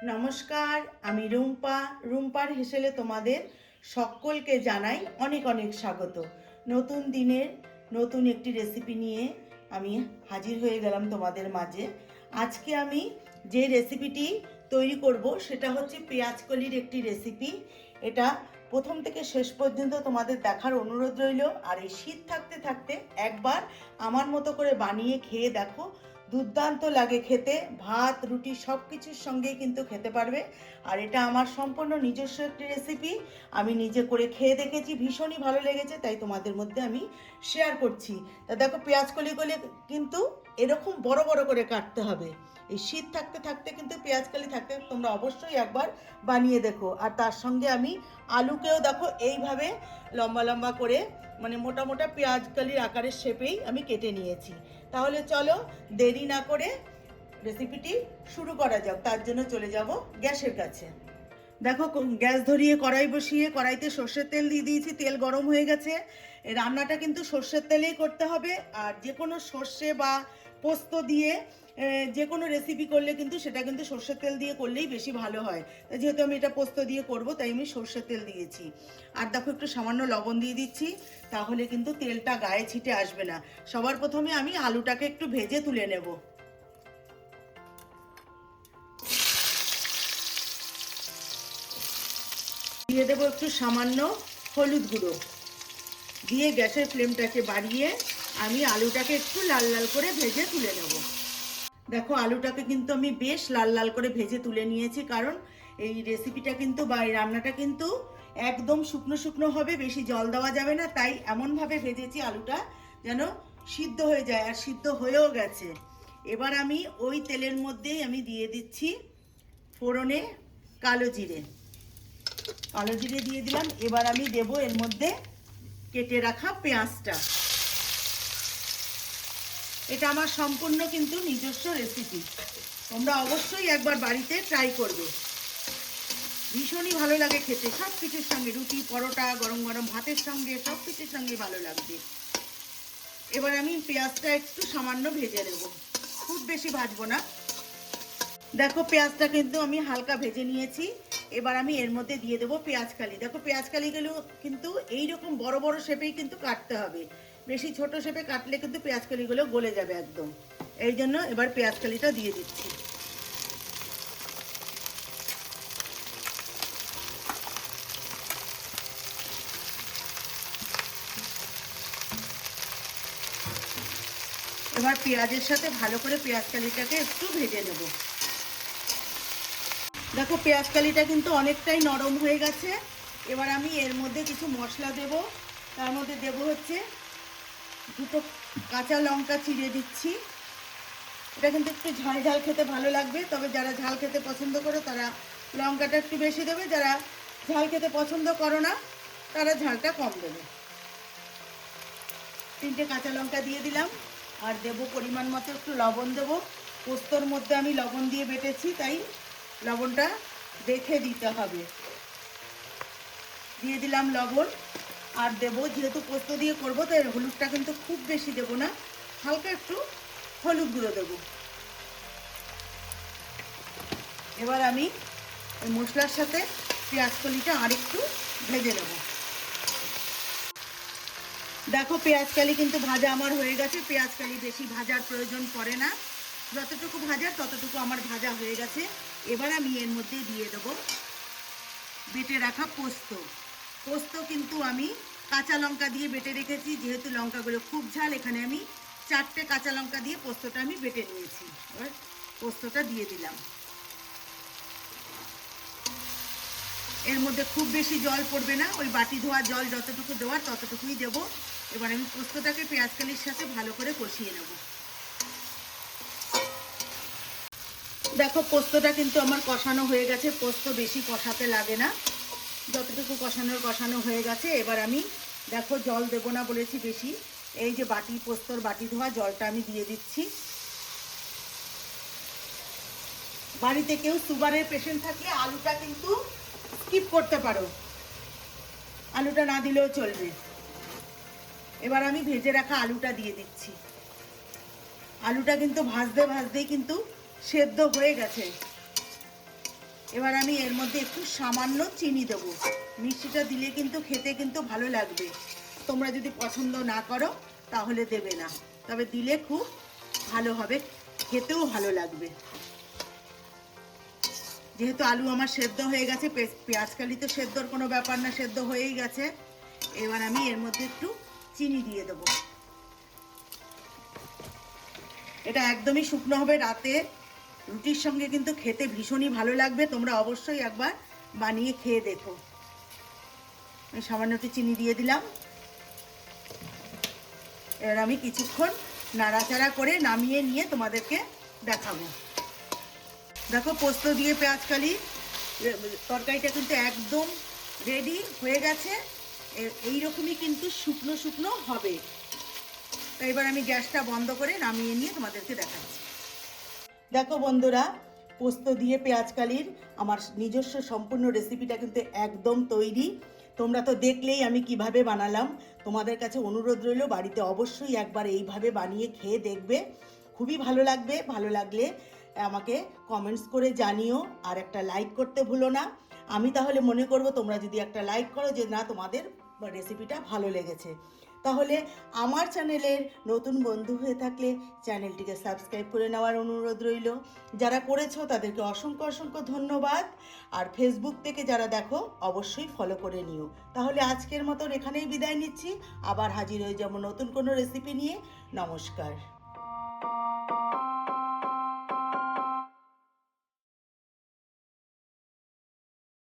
নমস্কার, আমি রুম্পার হেসেলে তোমাদের সকলকে জানাই অনেক অনেক স্বাগত। নতুন দিনের নতুন একটি রেসিপি নিয়ে আমি হাজির হয়ে গেলাম তোমাদের মাঝে। আজকে আমি যে রেসিপিটি তৈরি করব সেটা হচ্ছে পেঁয়াজকলির একটি রেসিপি। এটা প্রথম থেকে শেষ পর্যন্ত তোমাদের দেখার অনুরোধ রইল। আর এই শীত থাকতে থাকতে একবার আমার মতো করে বানিয়ে খেয়ে দেখো, দুর্দান্ত লাগে খেতে। ভাত রুটি সব কিছুর সঙ্গেই কিন্তু খেতে পারবে। আর এটা আমার সম্পূর্ণ নিজস্ব একটি রেসিপি, আমি নিজে করে খেয়ে দেখেছি, ভীষণই ভালো লেগেছে, তাই তোমাদের মধ্যে আমি শেয়ার করছি। তা দেখো, পেঁয়াজ কলি কিন্তু এরকম বড় বড় করে কাটতে হবে। এই শীত থাকতে থাকতে কিন্তু পেঁয়াজ কলি থাকতে তোমরা অবশ্যই একবার বানিয়ে দেখো। আর তার সঙ্গে আমি আলুকেও দেখো এইভাবে লম্বা লম্বা করে, মানে মোটা মোটা পেঁয়াজ কলির আকারের শেপেই আমি কেটে নিয়েছি। তাহলে চলো দেরি না করে রেসিপিটি শুরু করা যাক। তার জন্য চলে যাব গ্যাসের কাছে। দেখো, গ্যাস ধরিয়ে কড়াই বসিয়ে কড়াইতে সর্ষের তেল দিয়ে দিয়েছি। তেল গরম হয়ে গেছে। রান্নাটা কিন্তু সর্ষের তেলেই করতে হবে। আর যে কোনো সর্ষে বা পোস্ত দিয়ে যে কোনো রেসিপি করলে কিন্তু সেটা কিন্তু সর্ষের তেল দিয়ে করলেই বেশি ভালো হয়। যেহেতু আমি এটা পোস্ত দিয়ে করব, তাই আমি সর্ষের তেল দিয়েছি। আর দেখো, একটু সামান্য লবণ দিয়ে দিচ্ছি, তাহলে কিন্তু তেলটা গায়ে ছিটে আসবে না। সবার প্রথমে আমি আলুটাকে একটু ভেজে তুলে নেব। দিয়ে দেবো একটু সামান্য হলুদ গুঁড়ো, দিয়ে গ্যাসের ফ্লেমটাকে বাড়িয়ে আমি আলুটাকে একটু লাল লাল করে ভেজে তুলে নেব। দেখো, আলুটাকে কিন্তু আমি বেশ লাল লাল করে ভেজে তুলে নিয়েছি, কারণ এই রেসিপিটা কিন্তু বা এই রান্নাটা কিন্তু একদম শুকনো শুকনো হবে, বেশি জল দেওয়া যাবে না। তাই এমনভাবে ভেজেছি আলুটা যেন সিদ্ধ হয়ে যায়, আর সিদ্ধ হয়েও গেছে। এবার আমি ওই তেলের মধ্যেই আমি দিয়ে দিচ্ছি ফোড়নে কালো জিরে। কালো জিরে দিয়ে দিলাম। এবার আমি দেব এর মধ্যে কেটে রাখা পেঁয়াজটা। এটা আমার সম্পূর্ণ কিন্তু নিজস্ব রেসিপি, তোমরা অবশ্যই একবার বাড়িতে ট্রাই করবে। ভীষণই ভালো লাগে খেতে, সব কিছুর সঙ্গে, রুটি পরোটা গরম গরম ভাতের সঙ্গে সব কিছুর সঙ্গে ভালো লাগবে। এবার আমি পেঁয়াজটা একটু সামান্য ভেজে নেব, খুব বেশি ভাজবো না। দেখো, পেঁয়াজটা কিন্তু আমি হালকা ভেজে নিয়েছি। এবার আমি এর মধ্যে দিয়ে দেবো পেঁয়াজ কালি। দেখো, পেঁয়াজ কালিগুলো কিন্তু এইরকম বড় বড় শেপেই কিন্তু কাটতে হবে। বেশি ছোট শেপে কাটলে কিন্তু পেঁয়াজ কালিগুলো গলে যাবে একদম। এই জন্য এবার পেঁয়াজ কালিটা দিয়ে দিচ্ছি। এবার পেঁয়াজের সাথে ভালো করে পেঁয়াজ কালিটাকে একটু ভেজে নেব। দেখো, পেঁয়াজ কালিটা কিন্তু অনেকটাই নরম হয়ে গেছে। এবার আমি এর মধ্যে কিছু মশলা দেব। তার মধ্যে দেব হচ্ছে দুটো কাঁচা লঙ্কা চিড়ে দিচ্ছি। এটা কিন্তু একটু ঝাল ঝাল খেতে ভালো লাগবে, তবে যারা ঝাল খেতে পছন্দ করো তারা লঙ্কাটা একটু বেশি দেবে, যারা ঝাল খেতে পছন্দ করো না তারা ঝালটা কম দেবে। 3টে কাঁচা লঙ্কা দিয়ে দিলাম। আর দেবো পরিমাণ মতো একটু লবণ দেবো। পোস্তর মধ্যে আমি লবণ দিয়ে বেটেছি, তাই লবণটা দেখে দিতে হবে। দিয়ে দিলাম লবণ। আর দেবো, যেহেতু পোস্ত দিয়ে করবো তাই হলুদটা কিন্তু খুব বেশি দেবো না, হালকা একটু হলুদ গুঁড়ো দেবো। এবার আমি এই মশলার সাথে পেঁয়াজ কলিটা আরেকটু ভেজে নেব। দেখো, পেঁয়াজ কালি কিন্তু ভাজা আমার হয়ে গেছে। পেঁয়াজ কালি বেশি ভাজার প্রয়োজন পড়ে না, যতটুকু ভাজার ততটুকু আমার ভাজা হয়ে গেছে। এবার আমি এর মধ্যে দিয়ে দেবো বেটে রাখা পোস্ত। পোস্ত কিন্তু আমি কাঁচা লঙ্কা দিয়ে বেটে রেখেছি, যেহেতু লঙ্কাগুলো খুব ঝাল, এখানে আমি 4টে কাঁচা লঙ্কা দিয়ে পোস্তটা আমি বেটে নিয়েছি। এবার পোস্তটা দিয়ে দিলাম। এর মধ্যে খুব বেশি জল পড়বে না, ওই বাটি ধোয়া জল যতটুকু দেওয়ার ততটুকুই দেব। এবার আমি পোস্তটাকে পেঁয়াজ কালির সাথে ভালো করে কষিয়ে নেব। দেখো, পোস্তটা কিন্তু আমার কষানো হয়ে গেছে। পোস্ত বেশি কষাতে লাগে না, যতটুকু কষানো হয়ে গেছে। এবার আমি দেখো, জল দেব না বলেছি বেশি, এই যে পোস্তর বাটি ধোয়া জলটা আমি দিয়ে দিচ্ছি। বাড়িতে কেউ সুগারের পেশেন্ট থাকলে আলুটা কিন্তু স্কিপ করতে পারো, আলুটা না দিলেও চলবে। এবার আমি ভেজে রাখা আলুটা দিয়ে দিচ্ছি। আলুটা কিন্তু ভাজতে ভাজতেই কিন্তু সেদ্ধ হয়ে গেছে। এবার আমি এর মধ্যে একটু সামান্য চিনি দেবো। মিষ্টিটা দিলে কিন্তু খেতে কিন্তু ভালো লাগবে। তোমরা যদি পছন্দ না করো তাহলে দেবে না, তবে দিলে খুব ভালো হবে, খেতেও ভালো লাগবে। যেহেতু আলু আমার সেদ্ধ হয়ে গেছে, পেঁয়াজকালি তো সেদ্ধর কোনো ব্যাপার না, সেদ্ধ হয়েই গেছে। এবার আমি এর মধ্যে একটু চিনি দিয়ে দেবো। এটা একদমই শুকনো হবে, রাতে রুটির সঙ্গে কিন্তু খেতে ভীষণই ভালো লাগবে। তোমরা অবশ্যই একবার বানিয়ে খেয়ে দেখো। আমি সামান্য একটু চিনি দিয়ে দিলাম। এবার আমি কিছুক্ষণ নাড়াচাড়া করে নামিয়ে নিয়ে তোমাদেরকে দেখাবো। দেখো, পোস্ত দিয়ে পেঁয়াজকালি তরকারিটা কিন্তু একদম রেডি হয়ে গেছে। এইরকমই কিন্তু শুকনো শুকনো হবে। তো এবার আমি গ্যাসটা বন্ধ করে নামিয়ে নিয়ে তোমাদেরকে দেখাচ্ছি। দেখো বন্ধুরা, পোস্ত দিয়ে পেঁয়াজকালির আমার নিজস্ব সম্পূর্ণ রেসিপিটা কিন্তু একদম তৈরি। তোমরা তো দেখলেই আমি কিভাবে বানালাম। তোমাদের কাছে অনুরোধ রইল, বাড়িতে অবশ্যই একবার এইভাবে বানিয়ে খেয়ে দেখবে, খুবই ভালো লাগবে। ভালো লাগলে আমাকে কমেন্টস করে জানিও, আর একটা লাইক করতে ভুলো না। আমি তাহলে মনে করব তোমরা যদি একটা লাইক করো যে না, তোমাদের রেসিপিটা ভালো লেগেছে। তাহলে আমার চ্যানেলের নতুন বন্ধু হয়ে থাকলে চ্যানেলটিকে সাবস্ক্রাইব করে নেওয়ার অনুরোধ রইল। যারা করেছো তাদেরকে অসংখ্য অসংখ্য ধন্যবাদ। আর ফেসবুক থেকে যারা দেখো অবশ্যই ফলো করে নিও। তাহলে আজকের মতন এখানেই বিদায় নিচ্ছি, আবার হাজির হয়ে যাবো নতুন কোনো রেসিপি নিয়ে। নমস্কার।